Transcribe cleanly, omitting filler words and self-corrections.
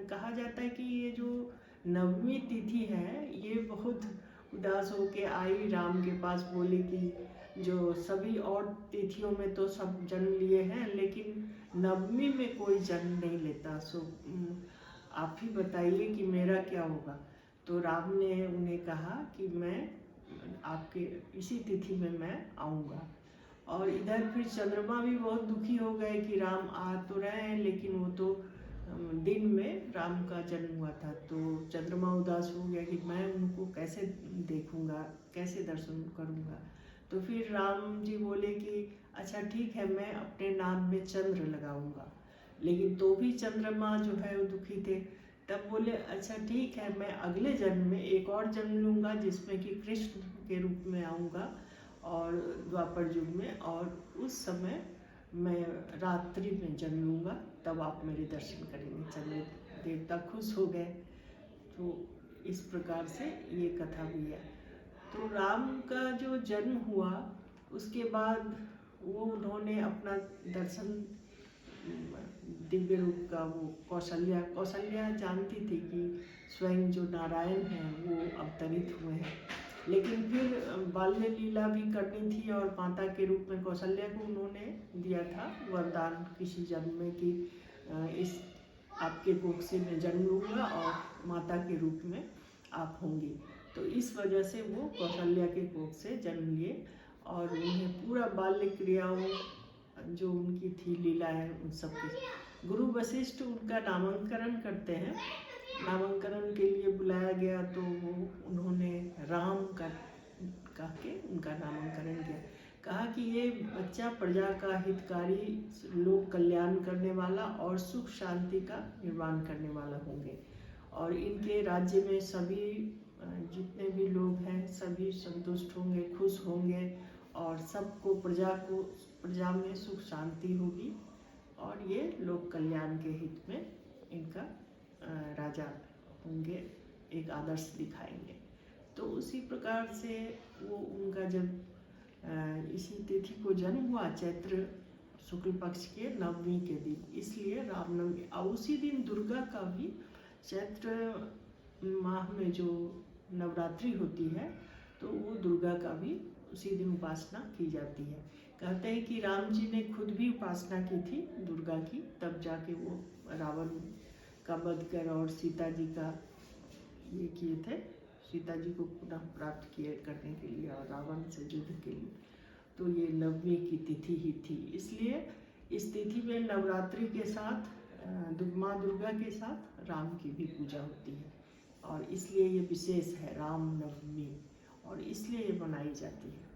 कहा जाता है कि ये जो नवमी तिथि है ये बहुत उदास होके आई राम के पास, बोली कि जो सभी और तिथियों में तो सब जन्म लिए हैं लेकिन नवमी में कोई जन्म नहीं लेता, सो आप ही बताइए कि मेरा क्या होगा। तो राम ने उन्हें कहा कि मैं आपके इसी तिथि में मैं आऊँगा। और इधर फिर चंद्रमा भी बहुत दुखी हो गए कि राम आ तो रहे हैं लेकिन वो तो दिन में राम का जन्म हुआ था, तो चंद्रमा उदास हो गया कि मैं उनको कैसे देखूंगा, कैसे दर्शन करूंगा। तो फिर राम जी बोले कि अच्छा ठीक है, मैं अपने नाम में चंद्र लगाऊंगा। लेकिन तो भी चंद्रमा जो है वो दुखी थे। तब बोले अच्छा ठीक है, मैं अगले जन्म में एक और जन्म लूँगा जिसमें कि कृष्ण के रूप में आऊँगा और द्वापर युग में, और उस समय मैं रात्रि में जन्म लूँगा, तब आप मेरे दर्शन करेंगे। चंद्र देवता खुश हो गए। तो इस प्रकार से ये कथा भी है। तो राम का जो जन्म हुआ उसके बाद वो उन्होंने अपना दर्शन दिव्य रूप का, वो कौशल्या जानती थी कि स्वयं जो नारायण हैं वो अवतरित हुए हैं। लेकिन फिर बाल्य लीला भी करनी थी और माता के रूप में कौशल्या को उन्होंने दिया था वरदान किसी जन्म में कि इस आपके कोख से मैं जन्म लूँगा और माता के रूप में आप होंगी। तो इस वजह से वो कौशल्या के कोख से जन्म लिए और उन्हें पूरा बाल्य क्रियाओं जो उनकी थी लीलाएं उन सब के गुरु वशिष्ठ उनका नामकरण करते हैं। नामकरण के लिए बुलाया गया तो वो उन्होंने राम का कह के उनका नामकरण किया। कहा कि ये बच्चा प्रजा का हितकारी, लोक कल्याण करने वाला और सुख शांति का निर्माण करने वाला होंगे, और इनके राज्य में सभी जितने भी लोग हैं सभी संतुष्ट होंगे, खुश होंगे, और सबको प्रजा में सुख शांति होगी, और ये लोक कल्याण के हित में इनका राजा होंगे, एक आदर्श दिखाएंगे। तो उसी प्रकार से वो उनका जब इसी तिथि को जन्म हुआ चैत्र शुक्ल पक्ष के नवमी के दिन, इसलिए रामनवमी। और उसी दिन दुर्गा का भी चैत्र माह में जो नवरात्रि होती है तो वो दुर्गा का भी उसी दिन उपासना की जाती है। कहते हैं कि राम जी ने खुद भी उपासना की थी दुर्गा की, तब जाके वो रावण का वध कर और सीता जी का ये किए थे, सीता जी को पुनः प्राप्त किए करने के लिए और रावण से युद्ध के लिए। तो ये नवमी की तिथि ही थी, इसलिए इस तिथि में नवरात्रि के साथ माँ दुर्गा के साथ राम की भी पूजा होती है, और इसलिए ये विशेष है राम नवमी, और इसलिए ये मनाई जाती है।